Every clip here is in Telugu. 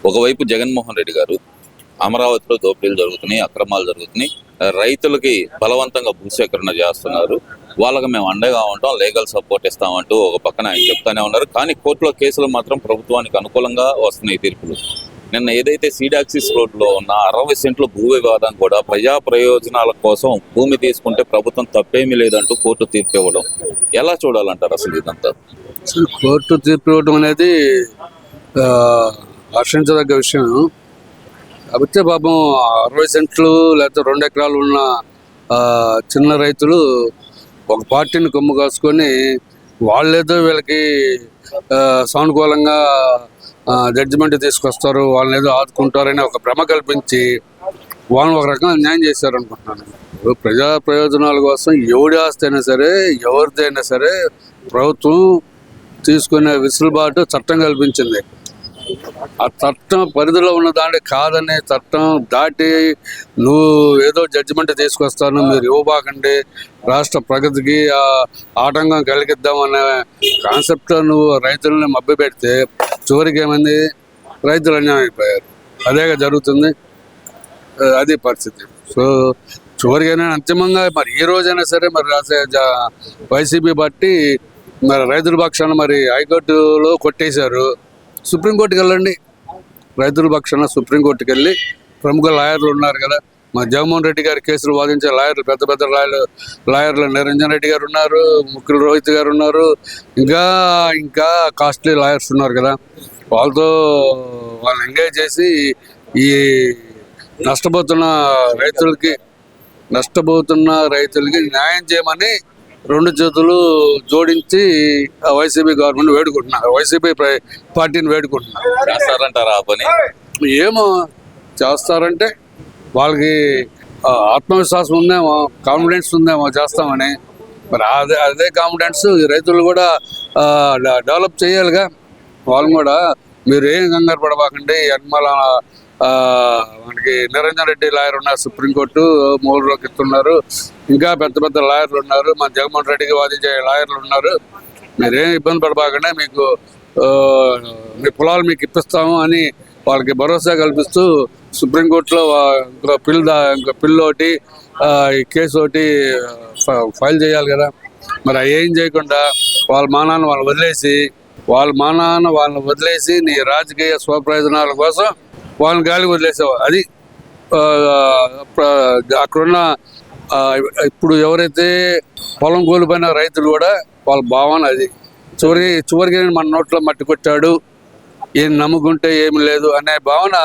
ఒకవైపు జగన్మోహన్ రెడ్డి గారు అమరావతిలో దోపిడీలు జరుగుతున్నాయి, అక్రమాలు జరుగుతున్నాయి, రైతులకి బలవంతంగా భూసేకరణ చేస్తున్నారు, వాళ్ళకి మేము అండగా ఉంటాం, లీగల్ సపోర్ట్ ఇస్తామంటూ ఒక పక్కన ఆయన చెప్తానే ఉన్నారు. కానీ కోర్టులో కేసులు మాత్రం ప్రభుత్వానికి అనుకూలంగా వస్తున్నాయి తీర్పులు. నిన్న ఏదైతే సీడాక్సిస్ రోడ్లో ఉన్న 60 సెంట్ల భూ వివాదం కూడా ప్రజా ప్రయోజనాల కోసం భూమి తీసుకుంటే ప్రభుత్వం తప్పేమీ లేదంటూ కోర్టు తీర్పు ఇవ్వడం ఎలా చూడాలంటారు అసలు ఇదంతా? కోర్టు తీర్పు ఇవ్వడం అనేది హర్షించదగ్గ విషయం. కాకపోతే పాపం 60 సెంట్లు లేకపోతే 2 ఎకరాలు ఉన్న చిన్న రైతులు ఒక పార్టీని కొమ్ము కాసుకొని వాళ్ళేదో వీళ్ళకి సానుకూలంగా జడ్జిమెంట్ తీసుకొస్తారు, వాళ్ళని ఏదో ఆదుకుంటారని ఒక భ్రమ కల్పించి వాళ్ళని ఒక రకంగా న్యాయం చేశారు అనుకుంటున్నాను. ప్రజా ప్రయోజనాల కోసం ఎవడి ఆస్తి అయినా సరే, ఎవరిదైనా సరే ప్రభుత్వం తీసుకునే వెసులుబాటు చట్టం కల్పించింది. ఆ చట్టం పరిధిలో ఉన్న దాన్ని కాదనే చట్టం దాటి నువ్వు ఏదో జడ్జిమెంట్ తీసుకొస్తాను, మీరు ఇవ్వబాకండి, రాష్ట్ర ప్రగతికి ఆటంకం కలిగిద్దామనే కాన్సెప్ట్ నువ్వు రైతులని మభ్యపెడితే చివరికి ఏమైంది, రైతులు అన్యాయం అయిపోయారు. అదేగా జరుగుతుంది, అది పరిస్థితి. సో చివరికైనా అంతిమంగా మరి ఈ రోజైనా సరే మరి వైసీపీ బట్టి మరి రైతుల పక్షాన మరి హైకోర్టులో కొట్టేశారు. సుప్రీంకోర్టుకి వెళ్ళండి, రైతుల పక్షాన సుప్రీంకోర్టుకి వెళ్ళి ప్రముఖ లాయర్లు ఉన్నారు కదా, మా జగన్మోహన్ రెడ్డి గారి కేసులు వాదించే లాయర్లు, పెద్ద పెద్ద లాయర్లు నిరంజన్ రెడ్డి గారు ఉన్నారు, ముఖ్యులు రోహిత్ గారు ఉన్నారు, ఇంకా కాస్ట్లీ లాయర్స్ ఉన్నారు కదా, వాళ్ళని ఎంగేజ్ చేసి ఈ నష్టపోతున్న రైతులకి న్యాయం చేయమని 2 చేతులు జోడించి వైసీపీ గవర్నమెంట్ వేడుకుంటున్నారు, వైసీపీ పార్టీని వేడుకుంటున్నారు. చేస్తారంటారా ఆ పని? ఏమో చేస్తారంటే వాళ్ళకి ఆత్మవిశ్వాసం ఉందేమో, కాన్ఫిడెన్స్ ఉందేమో చేస్తామని. మరి అదే కాన్ఫిడెన్స్ రైతులు కూడా డెవలప్ చేయాలిగా. వాళ్ళు కూడా మీరు ఏం కంగారు పడబాకండి, ఎన్మల మనకి నిరంజన్ రెడ్డి లాయర్ ఉన్నారు, సుప్రీంకోర్టు మూలలోకి ఇస్తున్నారు, ఇంకా పెద్ద పెద్ద లాయర్లు ఉన్నారు, మన జగన్మోహన్ రెడ్డికి వాదించే లాయర్లు ఉన్నారు, మీరేం ఇబ్బంది పడబాకండి, మీ పొలాలు మీకు ఇప్పిస్తాము అని వాళ్ళకి భరోసా కల్పిస్తూ సుప్రీంకోర్టులో ఇంకో పిల్లు ఒకటి ఈ కేసు ఒకటి ఫైల్ చేయాలి కదా. మరి ఏం చేయకుండా వాళ్ళ మానాన్ని వాళ్ళని వదిలేసి నీ రాజకీయ స్వప్రయోజనాల కోసం వాళ్ళని గాలికి వదిలేసావు. అది అక్కడున్న ఇప్పుడు ఎవరైతే పొలం కోల్పోయిన రైతులు కూడా వాళ్ళ భావన అది. చివరికి మన నోట్లో మట్టి కొట్టాడు, ఏం నమ్ముకుంటే ఏమి లేదు అనే భావన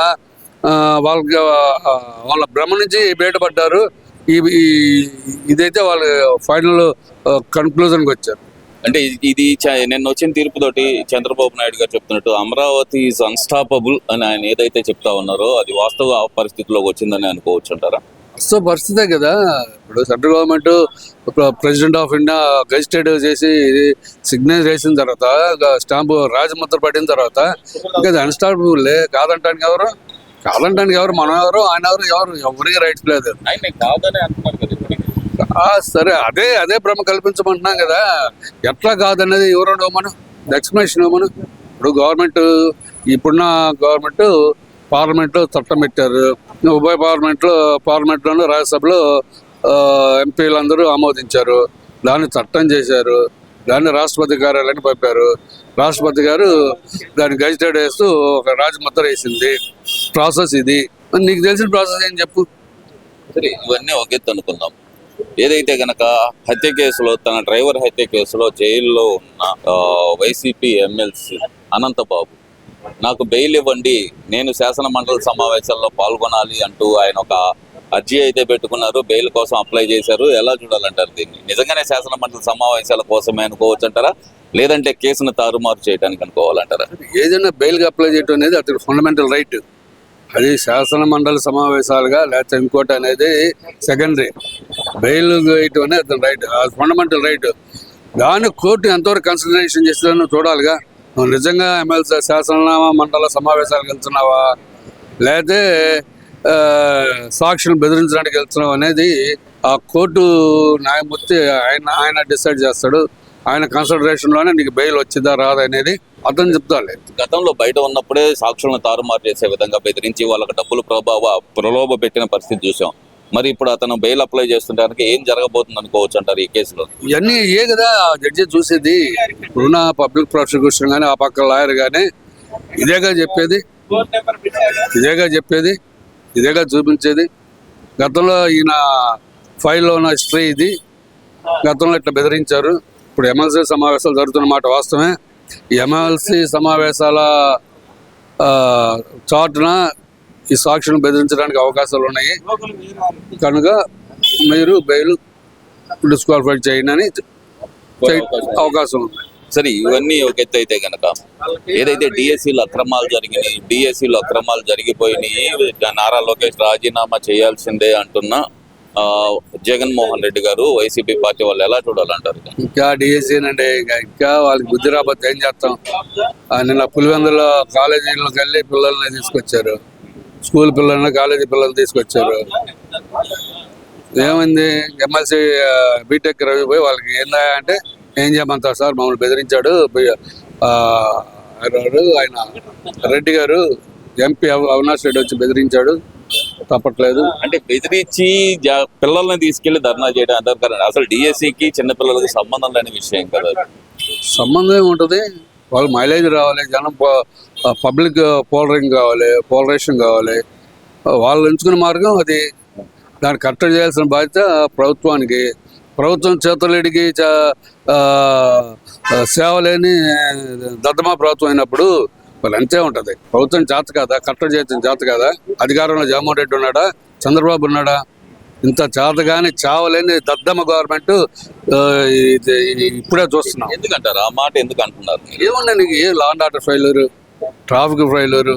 వాళ్ళ భ్రమ నుంచి బయటపడ్డారు. ఇదైతే వాళ్ళు ఫైనల్ కన్క్లూజన్కి వచ్చారు. అంటే ఇది నిన్న వచ్చిన తీర్పుతోటి చంద్రబాబు నాయుడు గారు చెప్తున్నట్టు అమరావతి ఈజ్ అన్స్టాపబుల్ అని ఆయన ఏదైతే చెప్తా ఉన్నారో అది వాస్తవ పరిస్థితిలోకి వచ్చిందని అనుకోవచ్చు అంటారా? సో పరిస్థితే కదా. ఇప్పుడు central government president of India gazetted చేసి సిగ్నేచర్ చేసిన తర్వాత, స్టాంపు రాజముద్ర పడిన తర్వాత ఇంకా అది అన్స్టాపబుల్ కాదంటానికి ఎవరు మనం ఎవరు, ఆయన ఎవరికి రైట్స్ లేదు. సరే, అదే భ్రమ కల్పించమంటున్నాం కదా. ఎట్లా కాదనేది ఎవరు ఇవ్వమను, ఎక్స్ప్లెనేషన్ ఇవ్వమను. ఇప్పుడు ఇప్పుడున్న గవర్నమెంట్ పార్లమెంట్లో చట్టం పెట్టారు, ఉభయ పార్లమెంట్లోనూ రాజ్యసభలో ఎంపీలందరూ ఆమోదించారు, దాన్ని చట్టం చేశారు, దాన్ని రాష్ట్రపతి కార్యాలయానికి పంపారు, రాష్ట్రపతి గారు దాన్ని గెజిటెడ్ వేస్తూ ఒక రాజముద్ర వేసింది. ప్రాసెస్ ఇది. నీకు తెలిసిన ప్రాసెస్ ఏం చెప్పు. సరే, ఇవన్నీ ఒకెత్తు అనుకుందాం. ఏదైతే గనక హత్య కేసులో, తన డ్రైవర్ హత్య కేసులో జైల్లో ఉన్న వైసీపీ ఎమ్మెల్సీ అనంతబాబు నాకు బెయిల్ ఇవ్వండి, నేను శాసన మండలి సమావేశాల్లో పాల్గొనాలి అంటూ ఆయన ఒక అర్జీ అయితే పెట్టుకున్నారు, బెయిల్ కోసం అప్లై చేశారు. ఎలా చూడాలంటారు దీన్ని? నిజంగానే శాసన మండలి సమావేశాల కోసమే అనుకోవచ్చు అంటారా, లేదంటే కేసును తారుమారు చేయడానికి అనుకోవాలంటారా? ఏదైనా బెయిల్గా అప్లై చేయడం అనేది అతనికి ఫండమెంటల్ రైట్. అది శాసన మండలి సమావేశాలుగా లేకపోతే ఇంకోటి అనేది సెకండరీ. బెయిల్ వేయటం అనేది అతని రైట్, అది ఫండమెంటల్ రైట్. దాన్ని కోర్టు ఎంతవరకు కన్సిడరేషన్ చేస్తుందో చూడాలిగా. నువ్వు నిజంగా ఎమ్మెల్సీ శాసన మండల సమావేశాలకు వెళ్తున్నావా, లేకపోతే సాక్షులను బెదిరించడానికి వెళ్తున్నావు అనేది ఆ కోర్టు న్యాయమూర్తి ఆయన డిసైడ్ చేస్తాడు. ఆయన కన్సిడరేషన్లోనే నీకు బెయిల్ వచ్చిందా రాదా అనేది అతను చెప్తాలే. గతంలో బయట ఉన్నప్పుడే సాక్షులను తారుమారు చేసే విధంగా బెదిరించి వాళ్ళకి డబ్బులు ప్రలోభ పెట్టిన పరిస్థితి చూసాం. మరి ఇప్పుడు అతను బెయిల్ అప్లై చేస్తుంటానికి ఏం జరగబోతుంది అనుకోవచ్చు అంటారు ఈ కేసులో? ఇవన్నీ కదా జడ్జి చూసేది. ఇప్పుడున్న పబ్లిక్ ప్రాసిక్యూషన్ కానీ ఆ పక్క లాయర్ కానీ ఇదేగా చెప్పేది, ఇదేగా చూపించేది. గతంలో ఈయన ఫైల్లో ఉన్న హిస్టరీ ఇది. గతంలో ఇట్లా బెదిరించారు. ఇప్పుడు ఎమ్మెల్సీ సమావేశాలు జరుగుతున్న మాట వాస్తవమే. ఈ ఎమ్మెల్సీ సమావేశాల చాటున ఈ సాక్షులను బెదిరించడానికి అవకాశాలు ఉన్నాయి కనుక మీరు బెయిల్ డిస్క్వాలిఫై చేయండి అని అవకాశం ఉంది. సరే, ఇవన్నీ ఒక ఎత్తు అయితే కనుక ఏదైతే డిఎస్సీలో అక్రమాలు జరిగిపోయినాయి, నారా లోకేష్ రాజీనామా చేయాల్సిందే అంటున్న జగన్మోహన్ రెడ్డి గారు వైసీపీ పార్టీ వాళ్ళు ఎలా చూడాలంటారు? ఇంకా డిఎస్సీ అంటే ఇంకా వాళ్ళకి బుద్ధి రాబోతే ఏం చేస్తాం. నిన్న పులివెందులో కాలేజీలోకి వెళ్ళి పిల్లల్ని తీసుకొచ్చారు, స్కూల్ పిల్లల్ని కాలేజీ పిల్లల్ని తీసుకొచ్చారు. ఏమైంది, ఎమ్మెల్సీ బీటెక్ రవి పోయి వాళ్ళకి ఏందా అంటే ఏం చేయమంటారు సార్, మమ్మల్ని బెదిరించాడు ఆయన రెడ్డి గారు, ఎంపీ అవినాష్ రెడ్డి వచ్చి బెదిరించాడు, తప్పట్లేదు అంటే బెదిరించి పిల్లల్ని తీసుకెళ్లి ధర్నా చేయడం అంటారు కదా. అసలు డిఎస్సికి చిన్నపిల్లలకి సంబంధం లేని విషయం కదా. సంబంధం ఏముంటుంది, వాళ్ళు మైలేజ్ రావాలి, జనం పబ్లిక్ పోలరైజేషన్ కావాలి, వాళ్ళు ఎంచుకునే మార్గం అది. దాన్ని కరెక్ట్ చేయాల్సిన బాధ్యత ప్రభుత్వానికి. ప్రభుత్వం చేతలేడికి సేవ లేని దద్దమా ప్రభుత్వం అయినప్పుడు వాళ్ళు అంతే ఉంటుంది. ప్రభుత్వం చేత కదా, కరెక్ట్ చేయడం చేత కదా. అధికారంలో జగన్మోహన్ రెడ్డి ఉన్నాడా, చంద్రబాబు ఉన్నాడా? ఇంత చేత కానీ చావలేని దద్దమ్మ గవర్నమెంట్ ఇప్పుడే చూస్తున్నాం. ఎందుకంటారు ఆ మాట, ఎందుకు అంటున్నారు? ఏమన్నా నీకు ఏ law and order failure, traffic failure,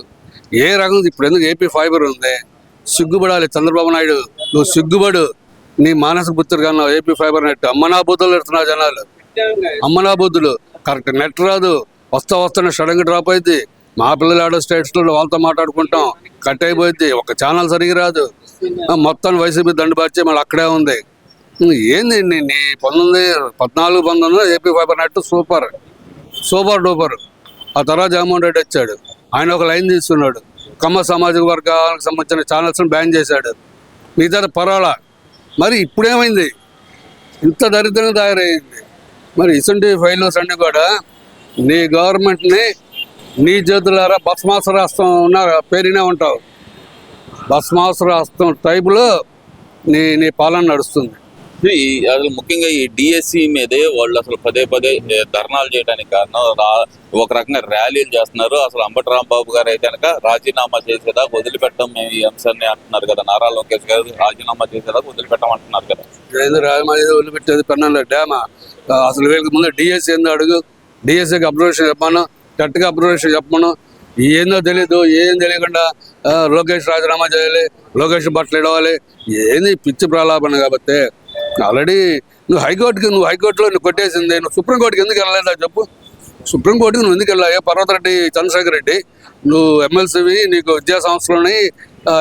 ఏ రకం? ఇప్పుడు ఎందుకు ఏపీ ఫైబర్ ఉంది, సిగ్గుపడాలి చంద్రబాబు నాయుడు. నువ్వు సిగ్గుపడు, నీ మానసిక పుత్రుడు కన్నా ఏపీ ఫైబర్ నెట్ అమ్మనా బుద్ధులు పెడుతున్నారు జనాలు. అమ్మనా బుద్ధులు కరెక్ట్ నెట్ రాదు, వస్తానే సడన్గా డ్రాప్ అయింది. మా పిల్లలు ఆడో స్టేట్స్లో వాళ్ళతో మాట్లాడుకుంటాం, కట్ అయిపోయింది. ఒక ఛానల్ సరిగ్గా రాదు, మొత్తం వైసీపీ దండుబార్చి మళ్ళీ అక్కడే ఉంది. ఏంది నీ 14-19 AP fibre net super duper. ఆ తర్వాత జగన్మోహన్ రెడ్డి వచ్చాడు, ఆయన ఒక లైన్ తీసుకున్నాడు, కమ్మ సామాజిక వర్గాలకు సంబంధించిన ఛానల్స్ని బ్యాన్ చేశాడు, మిగతా పర్వాలా. మరి ఇప్పుడేమైంది, ఇంత దరిద్రంగా తయారైంది. మరి ఇటువంటి ఫైల్స్ అన్నీ కూడా నీ గవర్నమెంట్ని నీ చేతులారా భస్మాసుర హస్తం ఉన్న పేరునే ఉంటావు. భస్మాసుర హస్తం టైపులో నీ పాలన నడుస్తుంది. అసలు ముఖ్యంగా ఈ డిఎస్సి మీదే వాళ్ళు అసలు పదే ధర్నాలు చేయడానికి కారణం, ఒక రకంగా ర్యాలీలు చేస్తున్నారు. అసలు అంబటి రాంబాబు గారు అయితే కనుక రాజీనామా చేసేదాకా వదిలిపెట్టం మేము ఈ అంశాన్ని అంటున్నారు కదా. నారా లోకేష్ గారు రాజీనామా చేసేదాకా వదిలిపెట్టమంటున్నారు కదా. వదిలిపెట్టేది పెన్నాల డ్యామా. అసలు వీళ్ళకి ముందు డిఎస్సి ఏందో అడుగు, డిఎస్సికి అబ్జర్వేషన్ చెప్పాను, కరెక్ట్గా అబ్జర్వేషన్ చెప్పమను. ఏందో తెలీదు, ఏం తెలియకుండా లోకేష్ రాజీనామా చేయాలి, లోకేష్ బట్టలు ఇడవాలి, ఏంది పిచ్చి ప్రలాపన. కాబట్టి ఆల్రెడీ నువ్వు హైకోర్టులో నువ్వు కొట్టేసింది, నువ్వు సుప్రీంకోర్టుకి ఎందుకు వెళ్ళలేదా చెప్పు? సుప్రీంకోర్టుకి నువ్వు ఎందుకు వెళ్ళా? పర్వతరెడ్డి చంద్రశేఖర్ రెడ్డి, నువ్వు ఎమ్మెల్సీవి, నీకు విద్యా సంస్థలోని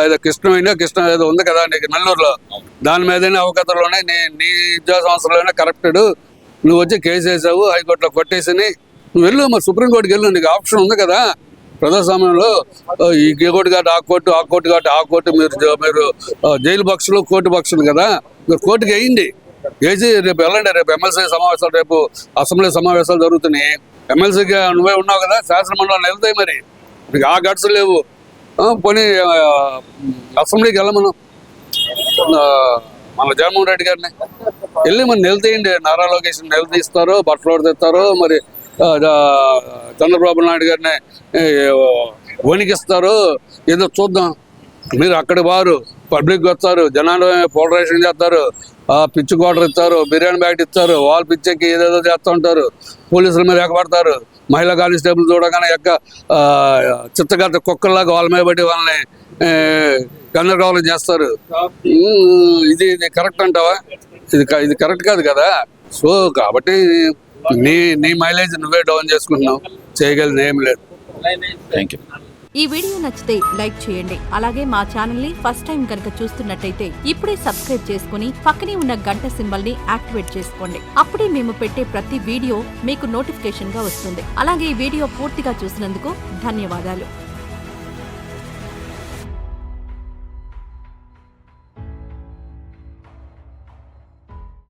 ఏదో కృష్ణ ఏదో ఉంది కదా నీకు నెల్లూరులో, దాని మీదనే అవకతలోనే నీ విద్యా సంస్థలోనే కరెక్టెడ్, నువ్వు వచ్చి కేసు వేసావు, హైకోర్టులో కొట్టేసి నువ్వు వెళ్ళు. మరి సుప్రీంకోర్టుకి వెళ్ళు, నీకు ఆప్షన్ ఉంది కదా ప్రజాస్వామ్యంలో. ఈ కోర్టు కాబట్టి ఆ కోర్టు కాబట్టి ఆ కోర్టు, మీరు జైలు పక్షులు కోర్టు పక్షులు కదా, మీరు కోర్టుకి వేయండి, వేసి రేపు వెళ్ళండి. రేపు ఎమ్మెల్సీ సమావేశాలు, రేపు అసెంబ్లీ సమావేశాలు జరుగుతున్నాయి. ఎమ్మెల్సీగా నువ్వే ఉన్నావు కదా, శాసనమండలిని వెళ్తాయి. మరి నీకు ఆ గట్స్ లేవు, పోనీ అసెంబ్లీకి వెళ్ళమను మన జగన్మోహన్ రెడ్డి గారిని వెళ్ళి మరి నిలతీయండి. నారా లోకేష్ నిలదీస్తారో, బట్టలు తెస్తారో, మరి చంద్రబాబు నాయుడు గారిని వణికిస్తారు, ఏదో చూద్దాం. మీరు అక్కడి వారు పబ్లిక్ వస్తారు, జనాలు పోలరైజేషన్ చేస్తారు, పిచ్చి క్వార్టర్ ఇస్తారు, బిర్యానీ బ్యాట్ ఇస్తారు, వాళ్ళు పిచ్చెక్కి ఏదేదో చేస్తూ ఉంటారు, పోలీసుల మీద ఎక్కబడతారు, మహిళా కానిస్టేబుల్ చూడగానే చిత్తగత కుక్కల్లాగా వాళ్ళ మీద పడి వాళ్ళని గందరగోళం చేస్తారు. ఇది కరెక్ట్ అంటావా? ఇది కరెక్ట్ కాదు కదా. సో కాబట్టి నీ మైలేజ్ నువ్వే డౌన్ చేసుకుంటున్నావు, చేయగలిగిన ఏం లేదు. Thank you. ఈ వీడియో నచ్చితే లైక్ చేయండి. అలాగే మా ఛానల్ ని ఫస్ట్ టైం కనుక చూస్తున్నట్టయితే ఇప్పుడే సబ్స్క్రైబ్ చేసుకుని పక్కనే ఉన్న గంట సింబల్ ని యాక్టివేట్ చేసుకోండి. అప్పుడే మేము పెట్టే ప్రతి వీడియో మీకు నోటిఫికేషన్ గా వస్తుంది. అలాగే ఈ వీడియో పూర్తిగా చూసినందుకు ధన్యవాదాలు.